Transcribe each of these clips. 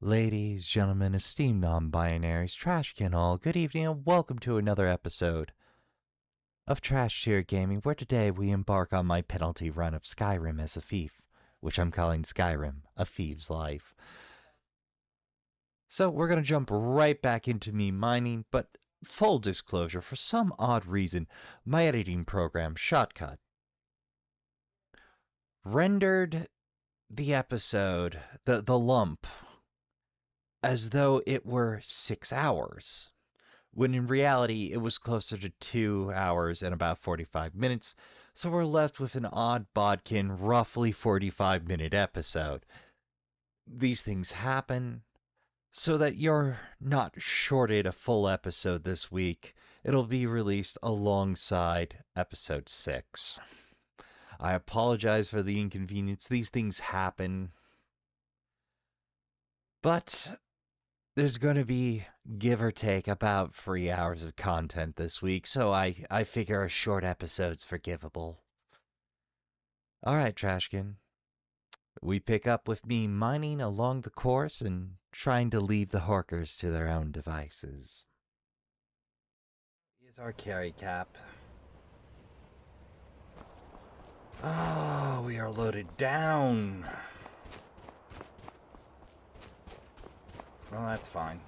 Ladies, gentlemen, esteemed non-binaries, trash can all, good evening and welcome to another episode of Trash Tier Gaming, where today we embark on my penalty run of Skyrim as a thief, which I'm calling Skyrim, a thieves' life. So we're going to jump right back into me mining, but full disclosure, for some odd reason, my editing program, Shotcut, rendered the episode, the lump, as though it were 6 hours, when in reality it was closer to 2 hours and about 45 minutes, so we're left with an odd bodkin, roughly 45-minute episode. These things happen, so that you're not shorted a full episode this week. It'll be released alongside episode 6. I apologize for the inconvenience. These things happen. But there's going to be, give or take, about 3 hours of content this week, so I figure a short episode's forgivable. Alright, Trashkin. We pick up with me mining along the course and trying to leave the Horkers to their own devices. Here's our carry cap. Oh, we are loaded down. Well, that's fine.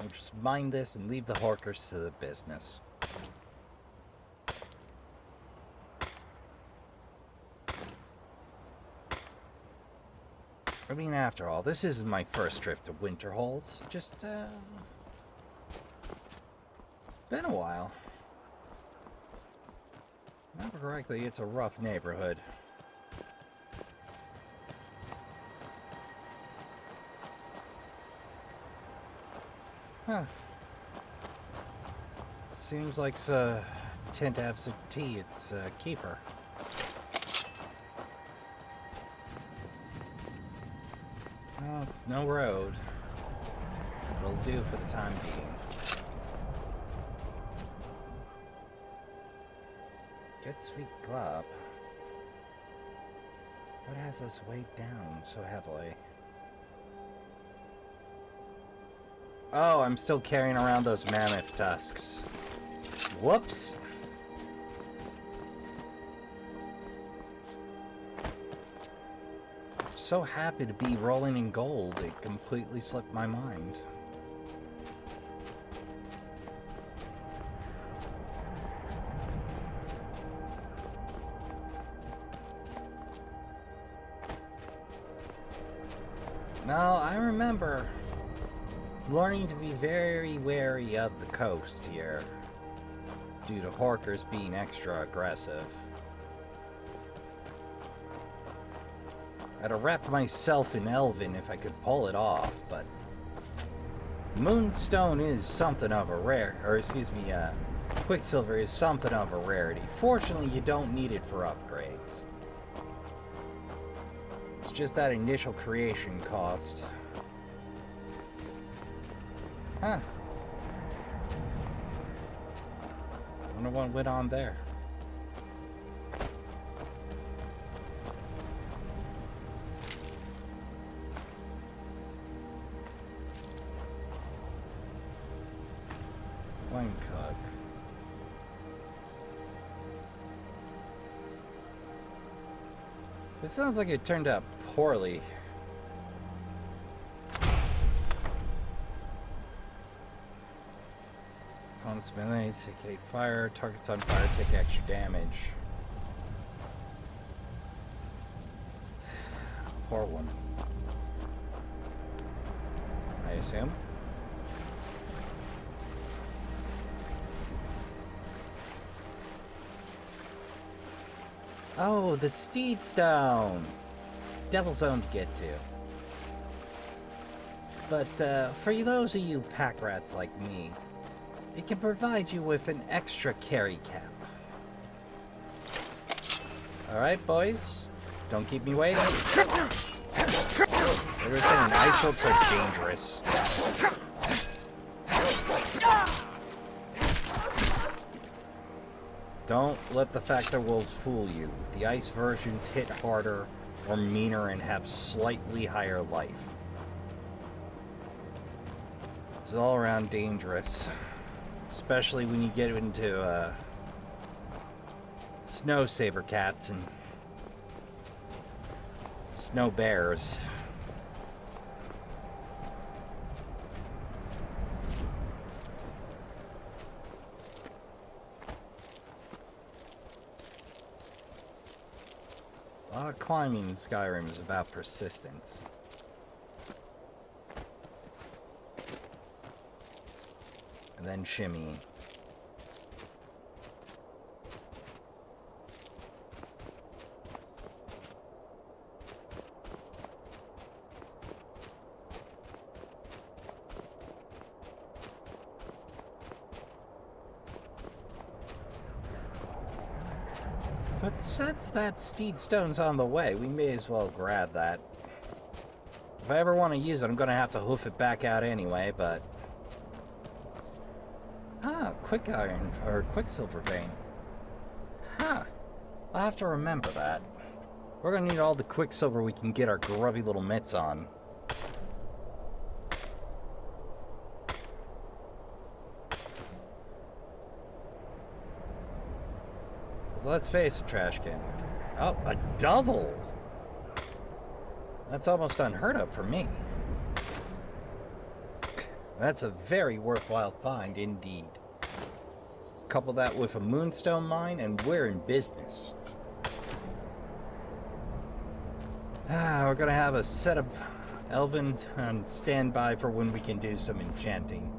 I'll just mine this and leave the Horkers to the business. I mean, after all, this isn't my first trip to Winterhold. Just, been a while. Remember correctly, it's a rough neighborhood. Huh. Seems like it's a tent absentee. It's a keeper. Well, it's no road. It'll do for the time being. Get sweet club. What has us weighed down so heavily? Oh, I'm still carrying around those mammoth tusks. Whoops. So happy to be rolling in gold, it completely slipped my mind. Now, I remember learning to be very wary of the coast here, due to Horkers being extra aggressive. I'd have wrapped myself in Elven if I could pull it off, but Moonstone is something of a Quicksilver is something of a rarity. Fortunately, you don't need it for upgrades. It's just that initial creation cost. Huh. Wonder what went on there. Wine cook. It sounds like it turned out poorly. Opponents melee, take fire, targets on fire take extra damage. Poor one. I assume. Oh, the Steed Stone! Devil Zone to get to. But for those of you pack rats like me, it can provide you with an extra carry cap. Alright, boys. Don't keep me waiting. They were saying ice hooks are dangerous. Don't let the Factor Wolves fool you. The ice versions hit harder or meaner and have slightly higher life. It's all around dangerous, especially when you get into snow saber cats and snow bears. A lot of climbing in Skyrim is about persistence. And then shimmy. But since that steed stone's on the way, we may as well grab that. If I ever want to use it, I'm going to have to hoof it back out anyway, but... Ah, quick iron, or quicksilver vein. Huh. I'll have to remember that. We're going to need all the quicksilver we can get our grubby little mitts on. Let's face it, trash can. Oh, a double! That's almost unheard of for me. That's a very worthwhile find indeed. Couple that with a moonstone mine and we're in business. We're gonna have a set of elven on standby for when we can do some enchanting.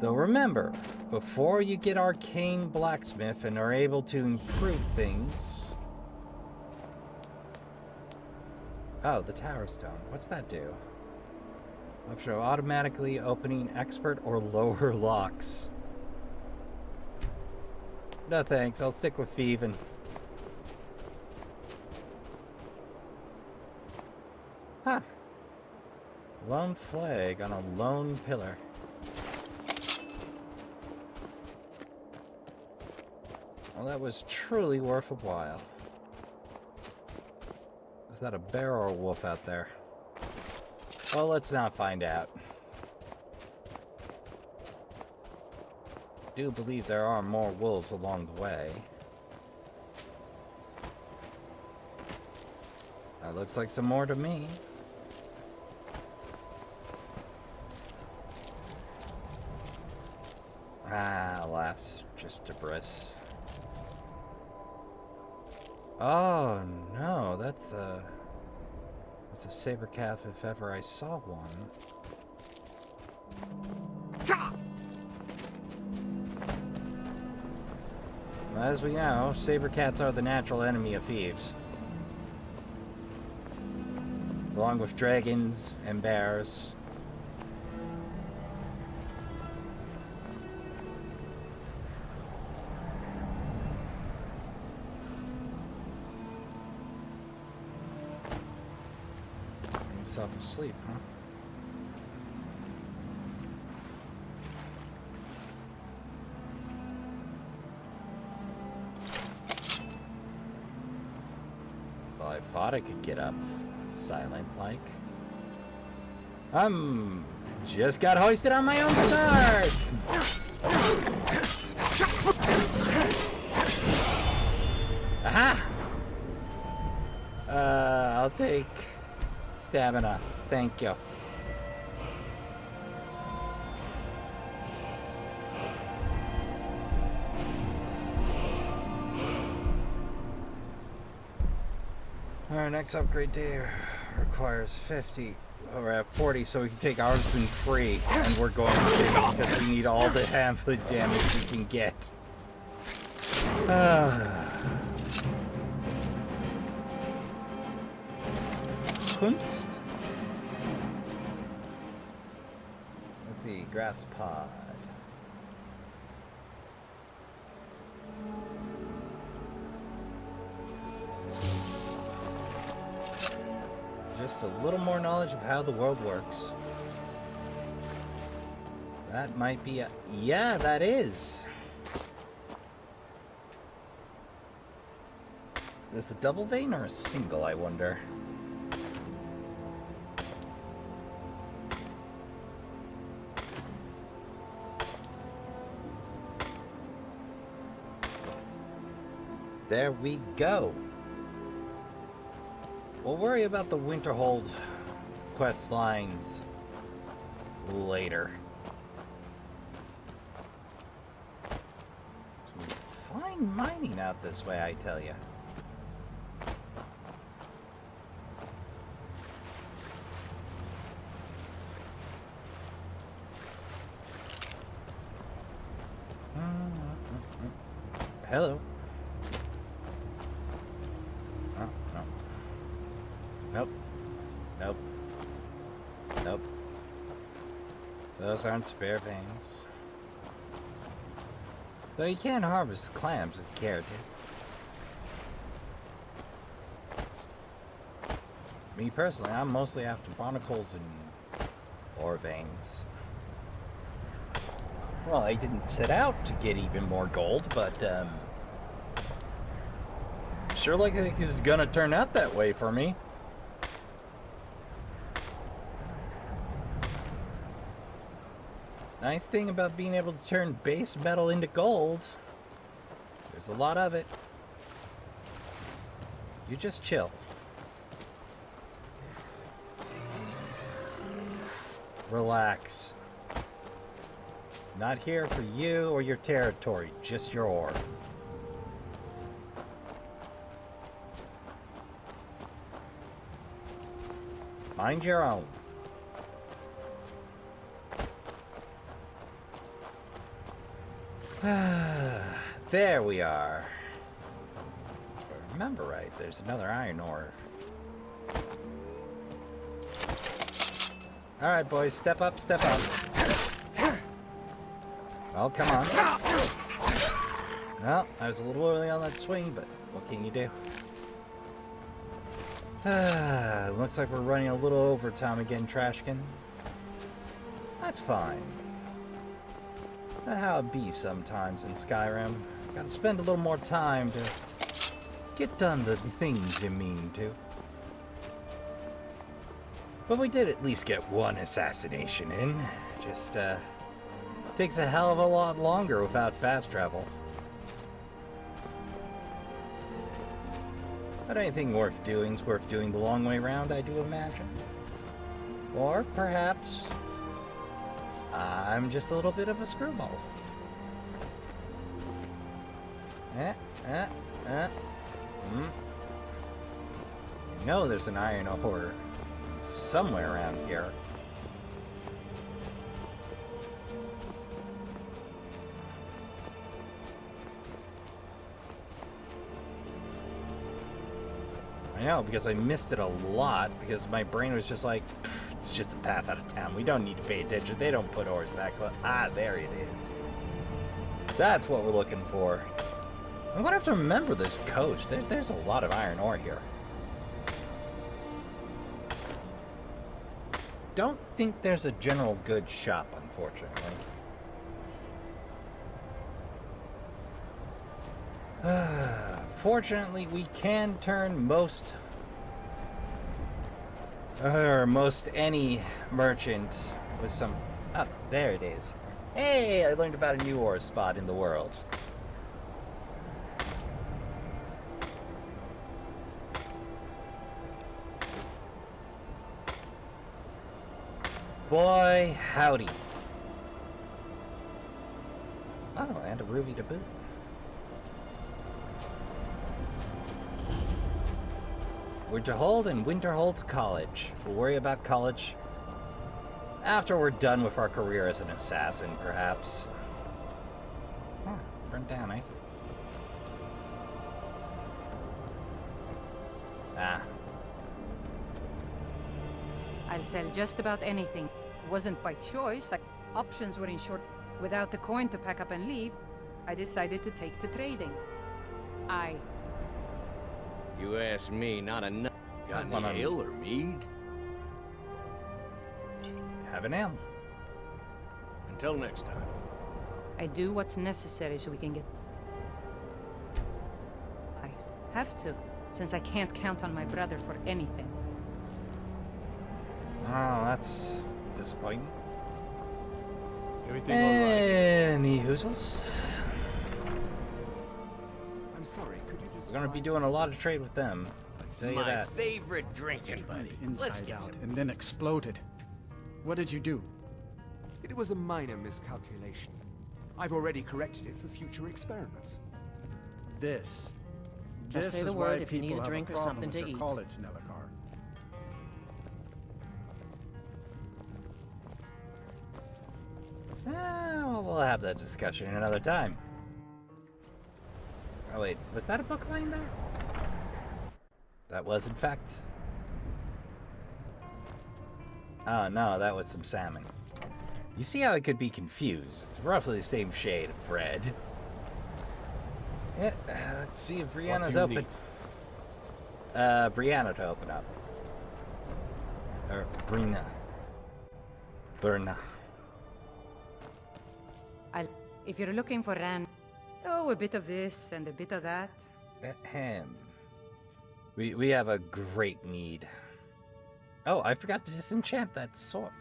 Though remember, before you get arcane blacksmith and are able to improve things... Oh, the tower stone. What's that do? Show automatically opening expert or lower locks. No thanks, I'll stick with thieving. Huh. Lone flag on a lone pillar. Well, that was truly worth a while. Is that a bear or a wolf out there? Well, let's not find out. I do believe there are more wolves along the way. That looks like some more to me. Ah, alas, just debris. Oh no, that's a saber calf if ever I saw one. As we know, saber cats are the natural enemy of thieves. Along with dragons and bears. Asleep, huh? Well, I thought I could get up silent like. Just got hoisted on my own petard! Aha! I'll take stamina. Thank you. Our next upgrade day requires 50. We're at 40, so we can take Armsman free, and we're going to because we need all the damage we can get. Kunst? Let's see, grass pod. Just a little more knowledge of how the world works. That might be a... Yeah, that is! Is it double vein or a single, I wonder? There we go. We'll worry about the Winterhold quest lines later. Some fine mining out this way, I tell you. Hello. Oh, no. Nope. Nope. Nope. Those aren't spare veins. Though you can harvest clams if you care to. Me personally, I'm mostly after barnacles and ore veins. Well, I didn't set out to get even more gold, but sure like it's gonna turn out that way for me. Nice thing about being able to turn base metal into gold, there's a lot of it. You just chill. Relax. Not here for you or your territory, just your ore. Mind your own. There we are. If I remember right, there's another iron ore. Alright, boys, step up, step up. Well, come on. Well, I was a little early on that swing, but what can you do? Looks like we're running a little overtime again, Trashkin. That's fine. That's how it be sometimes in Skyrim. Gotta spend a little more time to get done the things you mean to. But we did at least get one assassination in. Just, takes a hell of a lot longer without fast travel. But anything worth doing is worth doing the long way around, I do imagine. Or perhaps I'm just a little bit of a screwball. You know there's an iron ore somewhere around here. I know, because I missed it a lot, because my brain was just like, it's just a path out of town. We don't need to pay attention. They don't put ores that close. Ah, there it is. That's what we're looking for. I'm gonna have to remember this coast. There's a lot of iron ore here. Don't think there's a general goods shop, unfortunately. Fortunately, we can turn most any merchant with some... Oh, there it is. Hey, I learned about a new ore spot in the world. Boy, howdy. Oh, and a ruby to boot. Winterhold and Winterhold's college. We'll worry about college after we're done with our career as an assassin, perhaps. Oh, burnt down, eh? Ah. I'll sell just about anything. It wasn't by choice. Options were in short. Without the coin to pack up and leave, I decided to take to trading. You ask me, not enough. Got any ale or mead? Have an ale. Until next time. I do what's necessary so we can get... I have to. since I can't count on my brother for anything. Oh, that's disappointing. Everything all right? Any hoozles? I'm sorry, could you just... We're gonna be doing a lot of trade with them. Tell you My that. favorite drinking buddy. Let's Inside get out some. and then exploded. What did you do? It was a minor miscalculation. I've already corrected it for future experiments. This. Just This say the is word why if you need people a have drink or problem something with to your eat. college, Nellicar. Well, we'll have that discussion another time. Oh wait, was that a book lying there? That was, in fact. Oh no, that was some salmon. You see how it could be confused? It's roughly the same shade of red. Yeah, let's see if Brianna's you open. need? Brianna to open up. Or Brina. Berna. If you're looking for a bit of this and a bit of that. Ahem. We have a great need. Oh, I forgot to disenchant that sword.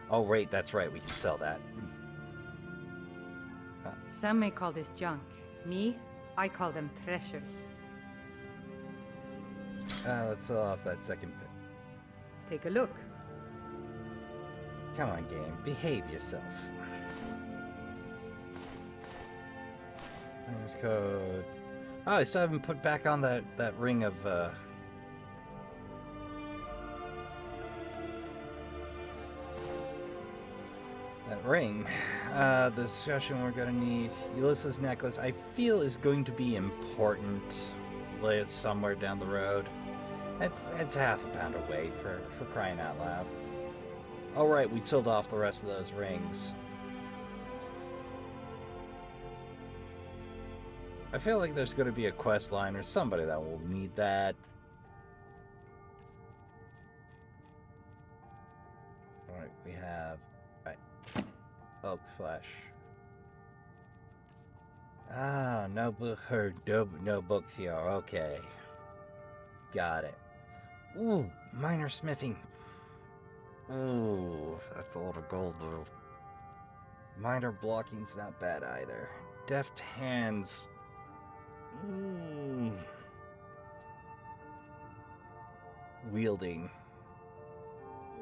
Oh, right, that's right. We can sell that. Some may call this junk. Me, I call them treasures. Let's sell off that second bit. Take a look. Come on, game. Behave yourself. Use code. Oh, I still haven't put back on that ring of that ring. The discussion we're gonna need. Ulysses' necklace, I feel, is going to be important. Lay it somewhere down the road. It's half a pound away for crying out loud. All right, we sold off the rest of those rings. I feel like there's going to be a quest line or somebody that will need that. Alright, we have oak flesh. Ah, no books here. Okay. Got it. Ooh, minor smithing. Ooh, that's a lot of gold though. Minor blocking's not bad either. Deft hands. Wielding.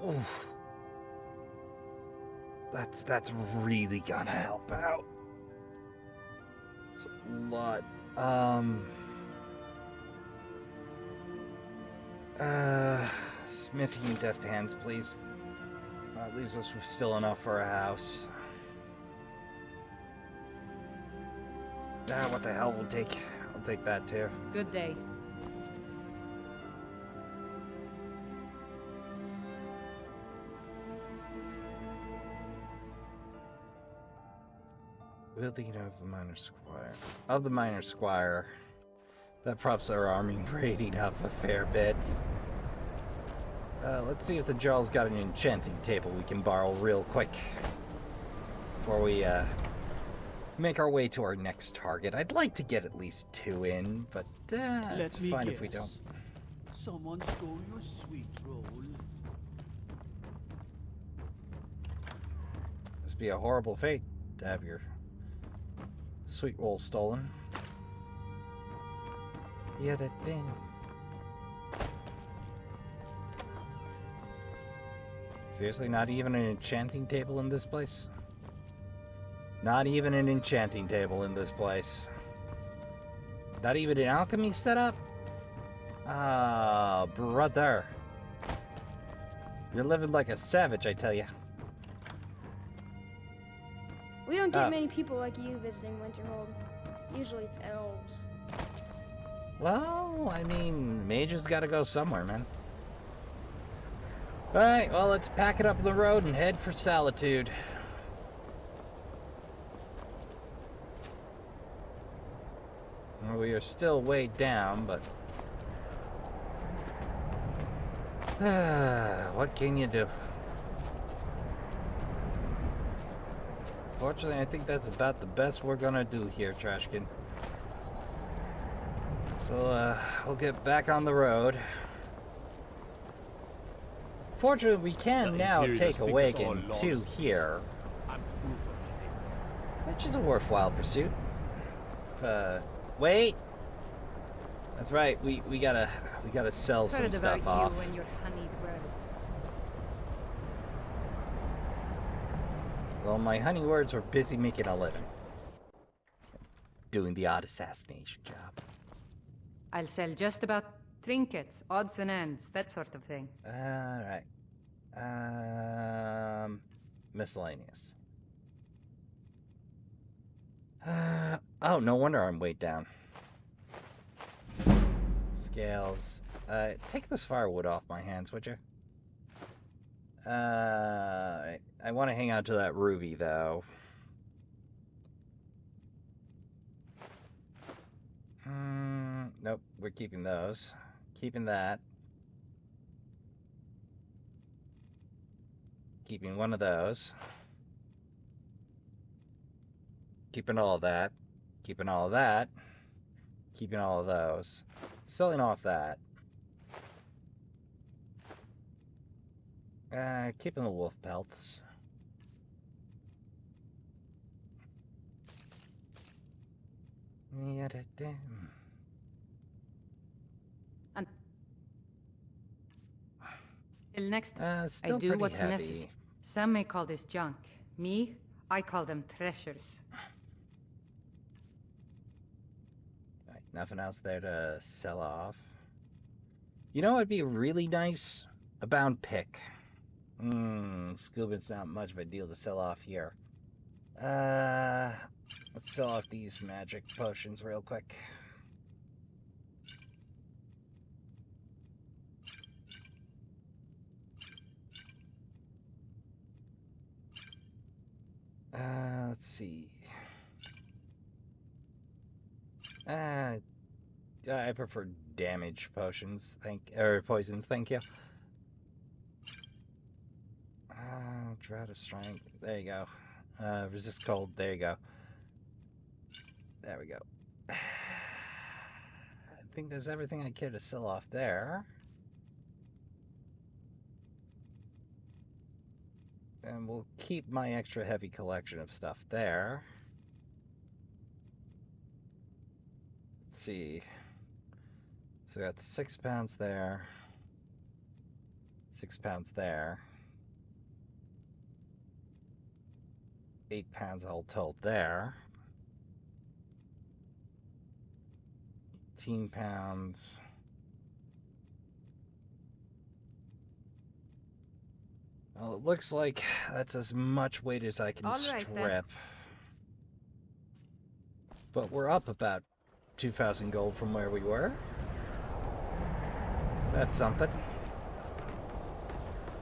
Ooh. That's really gonna help out. It's a lot. Smithing and deft hands, please. That leaves us with still enough for a house. What the hell, I'll take that too. Good day. Wielding of the minor squire. Of the minor squire. That props our army rating up a fair bit. Let's see if the Jarl's got an enchanting table we can borrow real quick. Before we, make our way to our next target. I'd like to get at least 2 in, but it's fine if we don't. Someone stole your sweet roll. This be a horrible fate to have your sweet roll stolen. Yeah, that thing. Seriously, not even an enchanting table in this place? Not even an enchanting table in this place. Not even an alchemy setup? Ah, brother. You're living like a savage, I tell you. We don't get many people like you visiting Winterhold. Usually it's elves. Well, I mean, mages gotta go somewhere, man. Alright, well, let's pack it up on the road and head for Solitude. Well, we are still way down, but... what can you do? Fortunately, I think that's about the best we're gonna do here, Trashkin. So, we'll get back on the road. Fortunately, we can now take a wagon to here, which is a worthwhile pursuit. Wait! That's right, we gotta sell some Heard stuff about off. you and your honeyed words. Well, my honey words were busy making a living. Doing the odd assassination job. I'll sell just about trinkets, odds and ends, that sort of thing. Alright. Miscellaneous. Oh, no wonder I'm weighed down. Scales. Take this firewood off my hands, would you? I want to hang on to that ruby, though. Nope, we're keeping those. Keeping that. Keeping one of those. Keeping all of that. Keeping all of that. Keeping all of those. Selling off that. Keeping the wolf pelts. Till next time, I Still do pretty what's heavy. necessary. Some may call this junk. Me, I call them treasures. Right, nothing else there to sell off. You know what'd be really nice? A bound pick. Scuba's not much of a deal to sell off here. Let's sell off these magic potions real quick. Let's see. I prefer damage potions, or poisons, thank you. Drought of strength, there you go. Resist cold, there you go. There we go. I think there's everything I care to sell off there. And we'll keep my extra heavy collection of stuff there. Let's see. So I got 6 pounds there. 6 pounds there. 8 pounds all told there. 18 pounds. Well, it looks like that's as much weight as I can All right, strip. then. But we're up about 2,000 gold from where we were. That's something.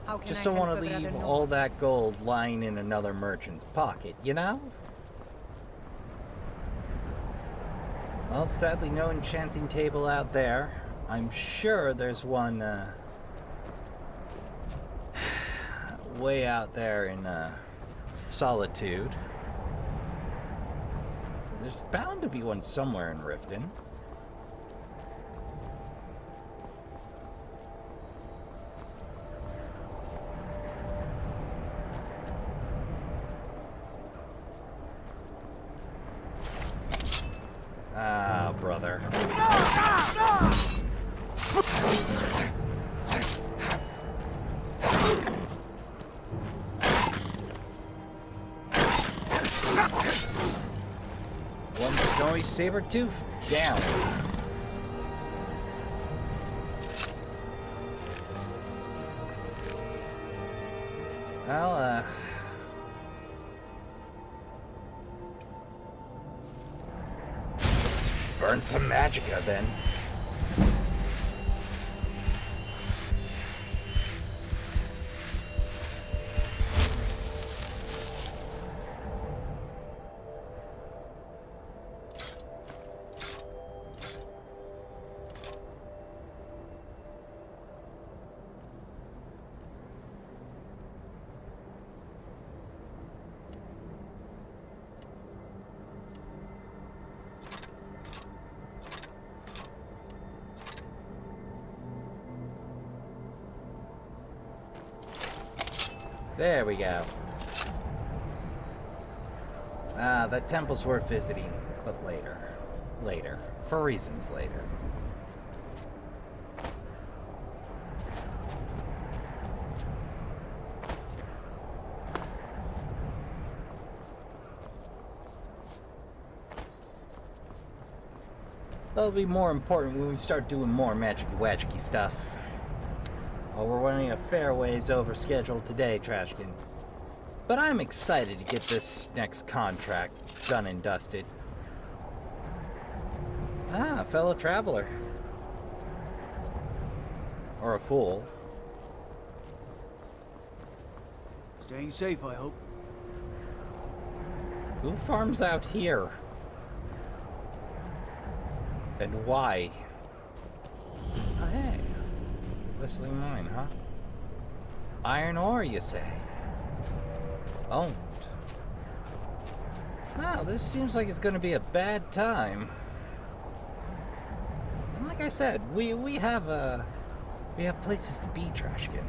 How can Just I don't want help to a brother leave know? all that gold lying in another merchant's pocket, you know? Well, sadly, no enchanting table out there. I'm sure there's one way out there in solitude. There's bound to be one somewhere in Riften. Ah, brother. One snowy saber-tooth down. Well, let's burn some magicka then. There we go. Ah, that temple's worth visiting, but later. Later. For reasons later. That'll be more important when we start doing more magicy-wagicy stuff. Oh, we're running a fair ways over schedule today, Trashkin. But I'm excited to get this next contract done and dusted. Ah, a fellow traveler. Or a fool. Staying safe, I hope. Who farms out here? And why? Oh, hey. Whistling mine, huh? Iron ore, you say? Owned. Wow, this seems like it's gonna be a bad time. And like I said, we have places to be, Trashkin.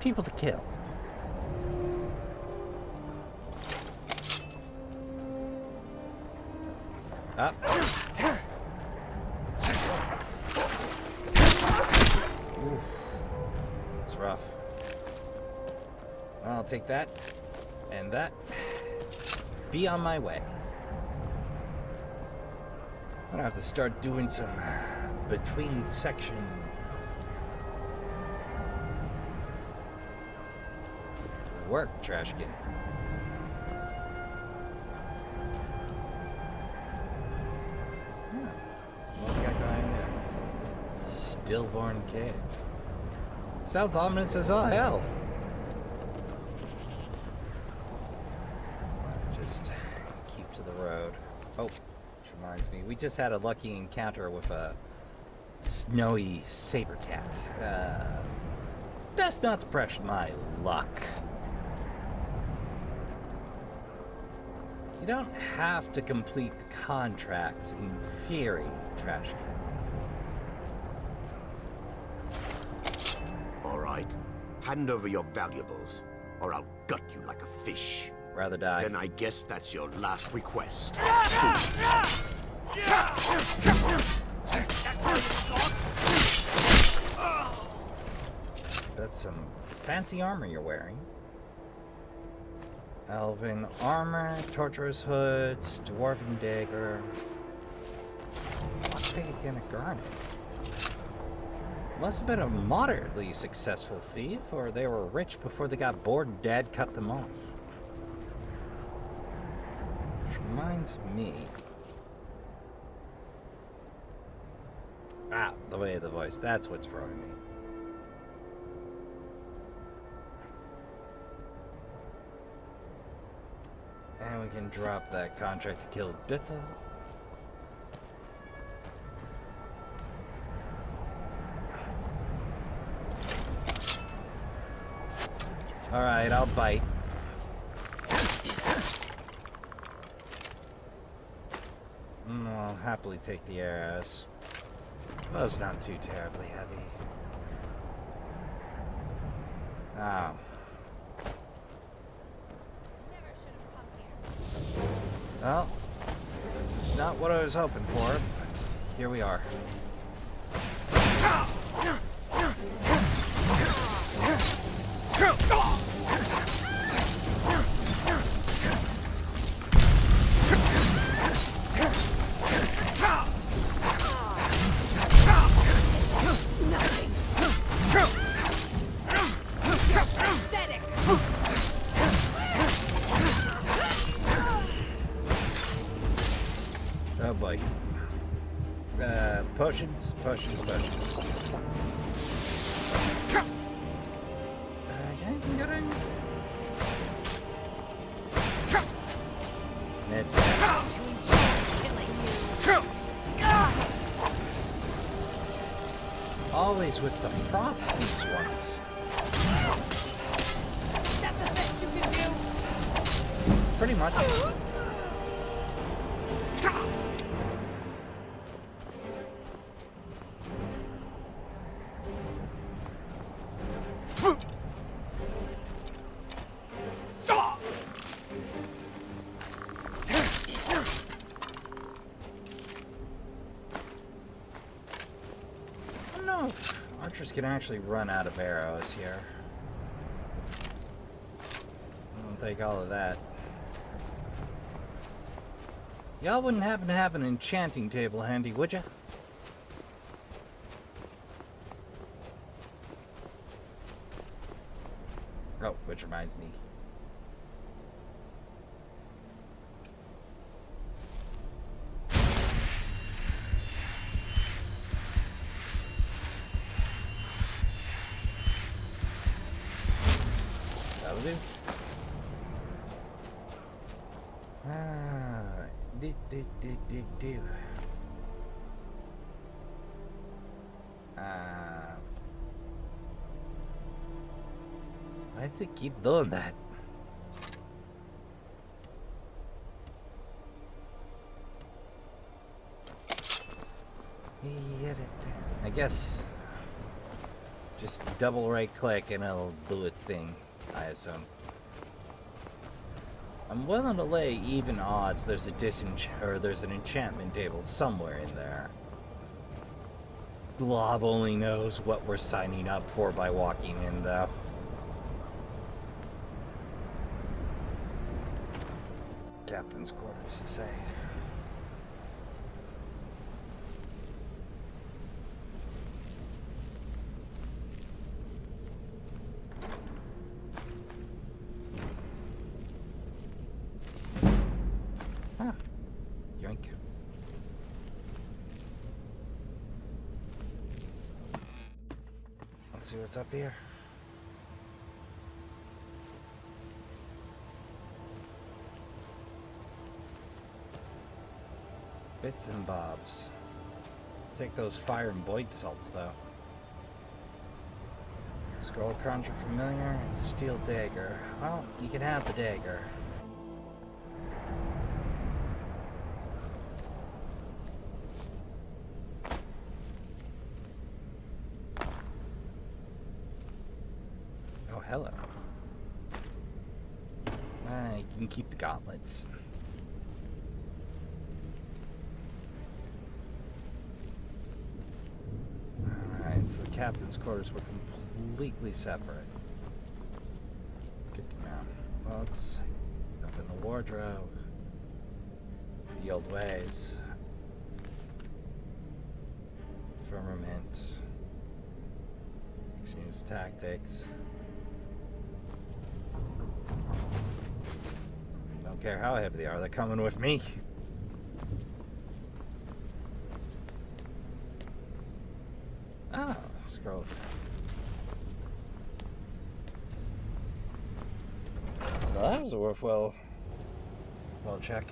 People to kill. Up. Oof. It's rough. I'll take that and that. Be on my way. I'm gonna have to start doing some between section work, Trashkin. What we got going there? Stillborn Cave. Sounds ominous as all hell. Just keep to the road. Oh, which reminds me, we just had a lucky encounter with a snowy saber cat. Best not to press my luck. You don't have to complete the contracts in theory, Trashkin. All right. Hand over your valuables, or I'll gut you like a fish. Rather die. Then I guess that's your last request. That's some fancy armor you're wearing. Elven armor, torturous hoods, dwarven dagger. Lockpick and a garnet. Must have been a moderately successful thief, or they were rich before they got bored and Dad cut them off. Which reminds me. Ah, the way of the voice. That's what's throwing me. And we can drop that contract to kill Bittel. Alright, I'll bite. I'll happily take the arrows. Well, it's not too terribly heavy. Oh. Well, this is not what I was hoping for, but here we are. Oh boy. Potions. Always with the frosties ones. That's the best you can do. Pretty much. know if archers can actually run out of arrows here. I'll take all of that. Y'all wouldn't happen to have an enchanting table handy, would ya? Oh, which reminds me. That'll do. Alright. Do. Why does it keep doing that? I guess just double right click and it'll do its thing, I assume. I'm willing to lay even odds there's there's an enchantment table somewhere in there. Glob only knows what we're signing up for by walking in, though. Captain's quarters, you say? Huh. Yoink. Let's see what's up here. Bits and bobs. Take those fire and void salts, though. Scroll conjure familiar and steel dagger. Well, you can have the dagger. Oh, hello. You can keep the gauntlets. So the captain's quarters were completely separate. Good to know. Well, it's up in the wardrobe. The old ways. Firmament. Use tactics. Don't care how heavy they are, they're coming with me. Ah, scroll. Well, that was a worthwhile check.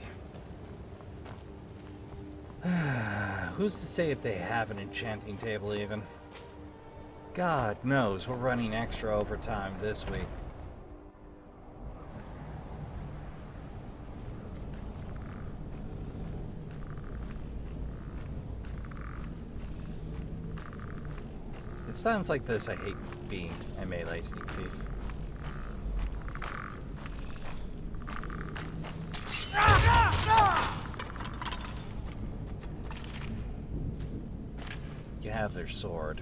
Who's to say if they have an enchanting table even? God knows we're running extra overtime this week. It's times like this I hate being a melee sneak thief. You have their sword.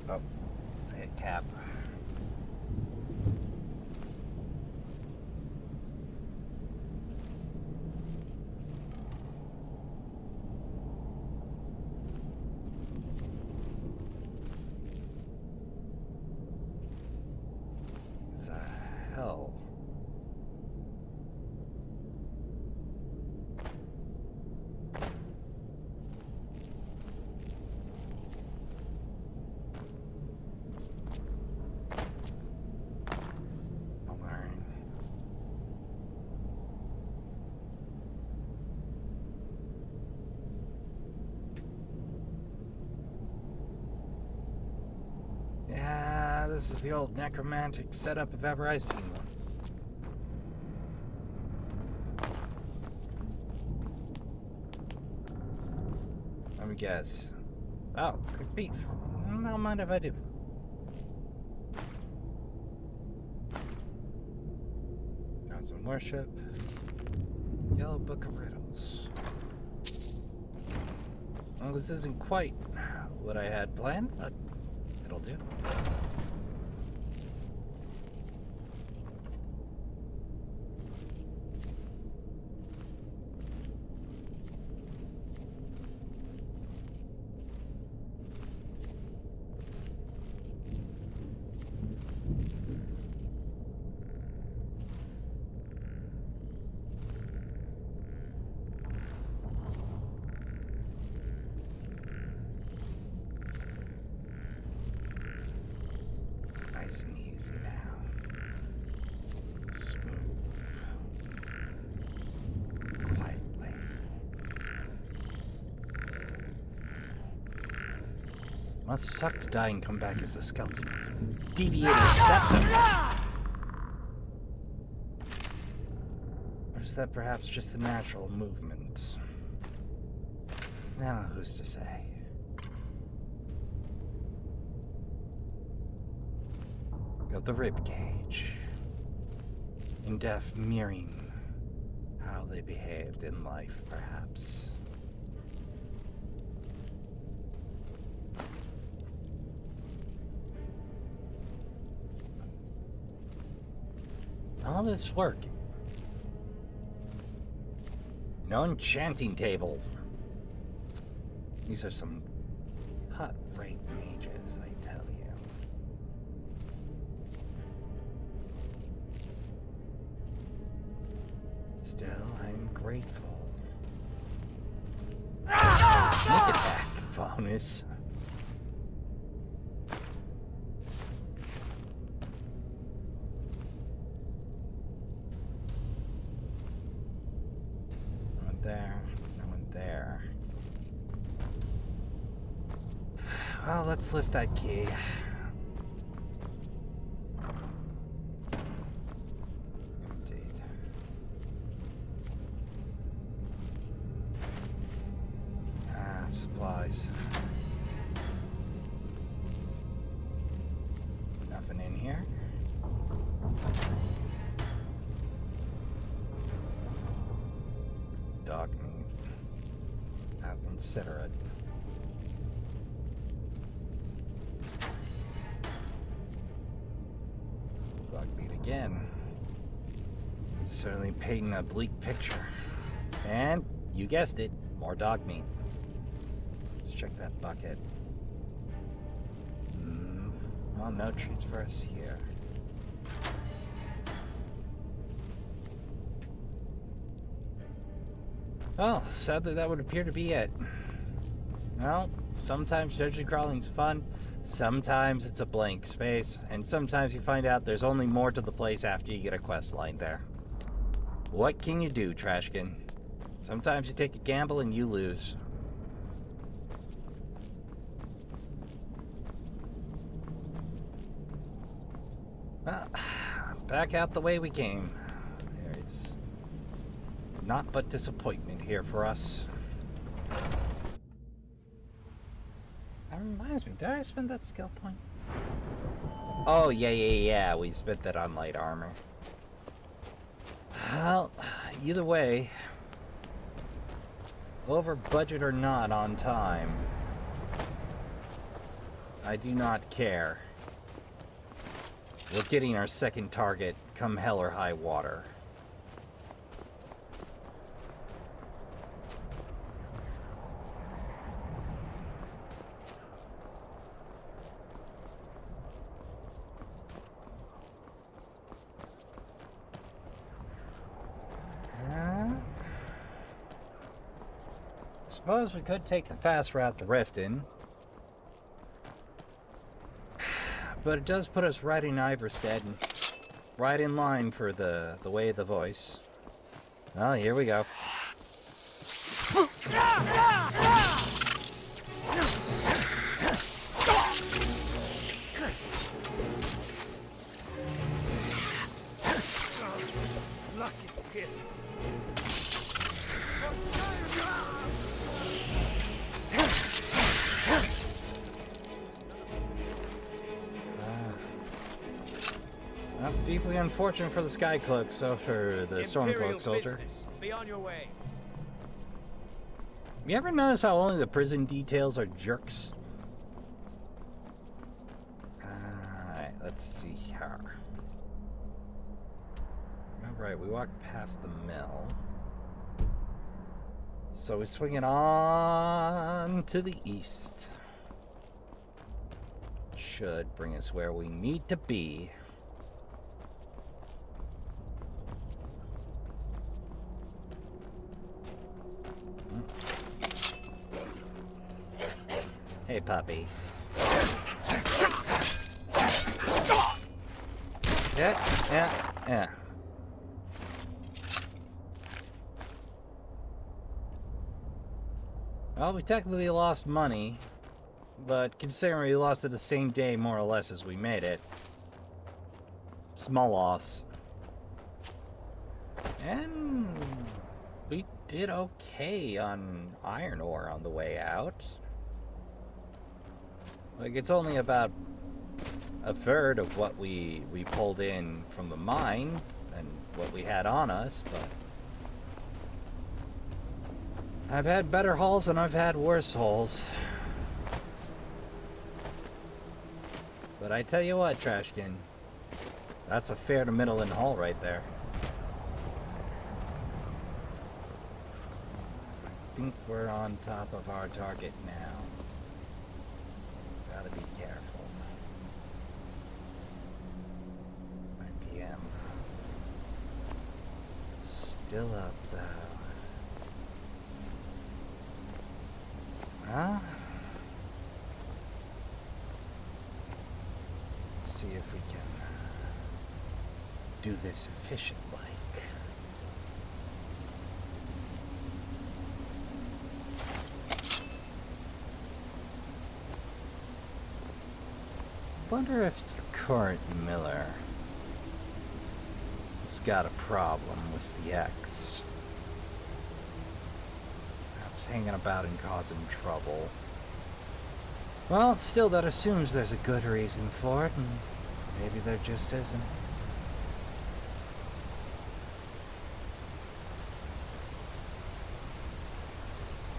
Oh, it's a hit cap. Hell. Yeah, this is the old necromantic setup if ever I've seen one. Let me guess. Oh, cooked beef. Don't mind if I do. Gods and worship. Yellow Book of Riddles. Well, this isn't quite what I had planned, but it'll do. Nice and easy now. Smooth. Quietly. Must suck to die and come back as a skeleton. Deviating septum! Or is that perhaps just the natural movement? Now, who's to say? Of the rib cage, in death mirroring how they behaved in life, perhaps. All this work. No enchanting table. These are some hut-rate mages, I tell you. Still, I'm grateful. Sneak attack bonus. No one there. No one there. Well, let's lift that key. Supplies. Nothing in here. Dog meat. I'll consider it. Dog meat again. Certainly painting a bleak picture. And, you guessed it, more dog meat. Let's check that bucket. Well, no treats for us here. Well, sadly that would appear to be it. Well, sometimes dungeon crawling's fun, sometimes it's a blank space, and sometimes you find out there's only more to the place after you get a quest line there. What can you do, Trashkin? Sometimes you take a gamble and you lose. Well, back out the way we came. There is not but disappointment here for us. That reminds me, did I spend that skill point? Oh, yeah, we spent that on light armor. Well, either way, over budget or not on time, I do not care. We're getting our second target, come hell or high water. Suppose we could take the fast route to Riften. But it does put us right in Iverstead, and right in line for the way of the voice. Well, here we go. Lucky hit. That's deeply unfortunate for the Skycloak, so for the Stormcloak soldier. Business. Be on your way. You ever notice how only the prison details are jerks? Alright, let's see here. Alright, we walked past the mill. So we swing it on to the east. Should bring us where we need to be. Hey, puppy. Yeah. Well, we technically lost money, but considering we lost it the same day, more or less, as we made it, small loss. And we did okay on iron ore on the way out. Like, it's only about a third of what we pulled in from the mine and what we had on us, but I've had better hauls and I've had worse hauls. But I tell you what, Trashkin, that's a fair to middling haul right there. I think we're on top of our target now. Gotta be careful. 9 p.m. Still up though. Huh? Let's see if we can do this efficient like. Wonder if it's the current miller has got a problem with the X. Perhaps hanging about and causing trouble. Well, still, that assumes there's a good reason for it, and maybe there just isn't.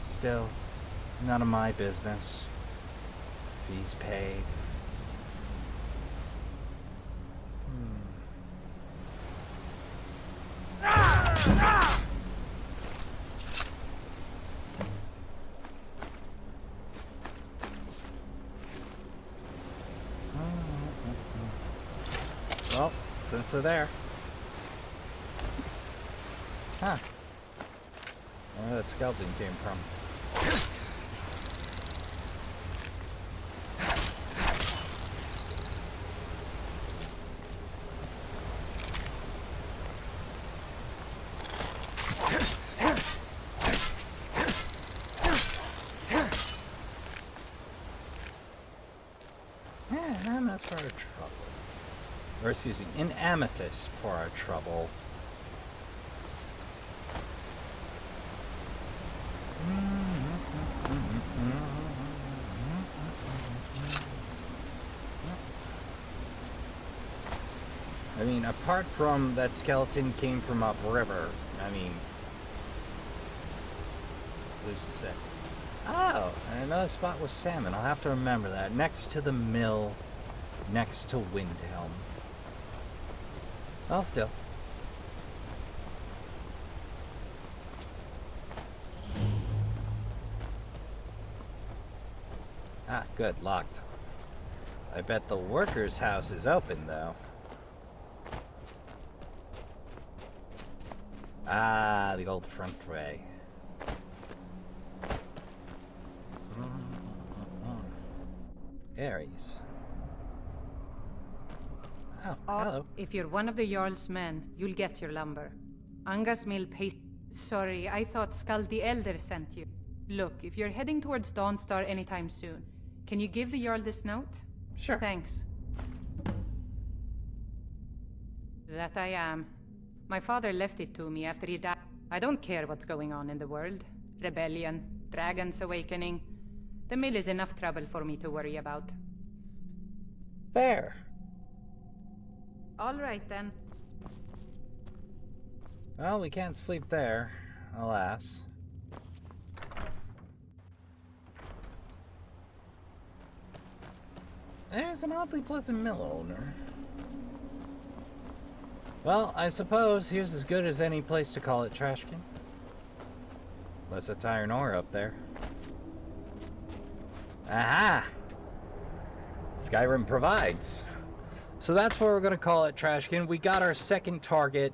Still, none of my business. Fees paid. Well, since they're there. Huh. Where that skeleton came from. Amethyst for our trouble. Or excuse me, an amethyst for our trouble. I mean, apart from that skeleton came from upriver, I mean, who's to say? Oh, and another spot with salmon. I'll have to remember that. Next to the mill, next to Windhelm. Well, still. Ah, good, locked. I bet the workers' house is open, though. Ah, the old front way. Ares. Oh, hello. If you're one of the Jarl's men, you'll get your lumber. Anga's mill pays... Sorry, I thought Skald the Elder sent you. Look, if you're heading towards Dawnstar anytime soon, can you give the Jarl this note? Sure. Thanks. That I am. My father left it to me after he died. I don't care what's going on in the world. Rebellion, dragons awakening. The mill is enough trouble for me to worry about. Fair. All right, then. Well, we can't sleep there, alas. There's an oddly pleasant mill owner. Well, I suppose here's as good as any place to call it Trashkin. Unless it's iron ore up there. Aha! Skyrim provides. So that's what we're going to call it, Trashkin. We got our second target.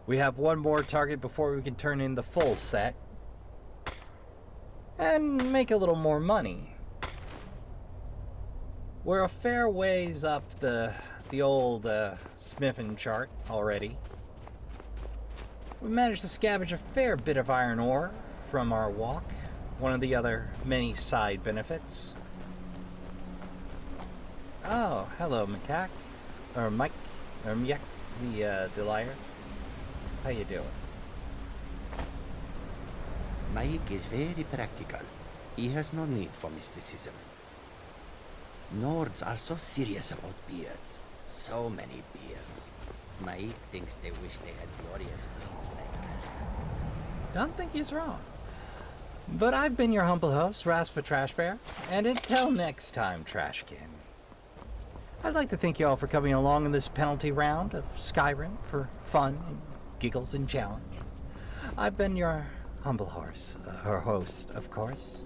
We have one more target before we can turn in the full set. And make a little more money. We're a fair ways up the old smithing chart already. We managed to scavenge a fair bit of iron ore from our walk. One of the other many side benefits. Oh, hello, Macaque. Or Mike. Or Miak, the liar. How you doing? Mike is very practical. He has no need for mysticism. Nords are so serious about beards. So many beards. Mike thinks they wish they had glorious beards like that. Don't think he's wrong. But I've been your humble host, Raspa Trashbear, and until next time, Trashkin. I'd like to thank you all for coming along in this penalty round of Skyrim for fun and giggles and challenge. I've been your humble host, of course.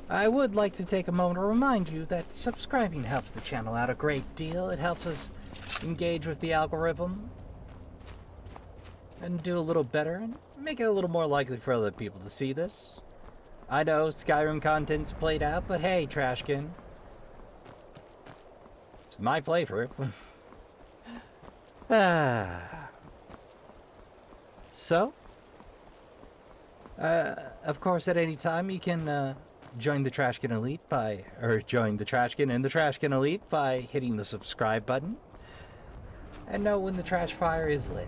I would like to take a moment to remind you that subscribing helps the channel out a great deal. It helps us engage with the algorithm and do a little better and make it a little more likely for other people to see this. I know Skyrim content's played out, but hey, Trashkin. It's my playthrough. So, of course, at any time you can join the Trashkin Elite join the Trashkin and the Trashkin Elite by hitting the subscribe button and know when the trash fire is lit.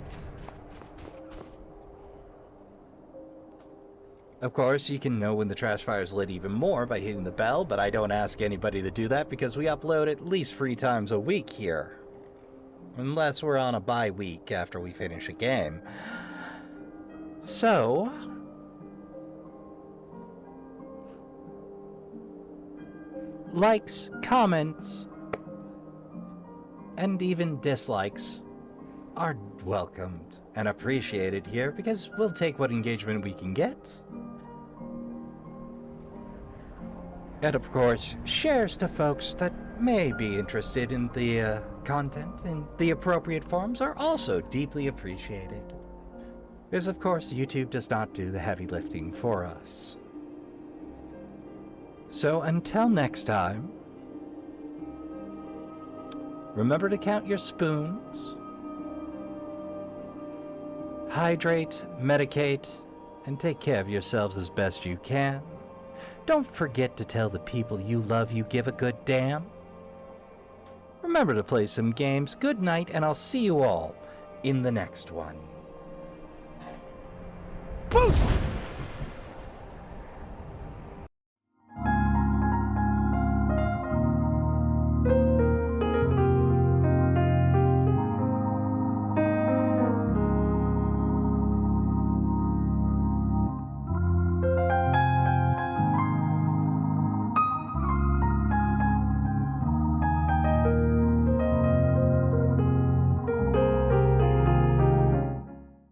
Of course, you can know when the trash fire is lit even more by hitting the bell, but I don't ask anybody to do that because we upload at least 3 times a week here. Unless we're on a bye week after we finish a game. So, likes, comments, and even dislikes are welcomed and appreciated here because we'll take what engagement we can get. And of course, shares to folks that may be interested in the content in the appropriate forms are also deeply appreciated. Because of course, YouTube does not do the heavy lifting for us. So until next time, remember to count your spoons, hydrate, medicate, and take care of yourselves as best you can. Don't forget to tell the people you love you give a good damn. Remember to play some games. Good night, and I'll see you all in the next one. Boost!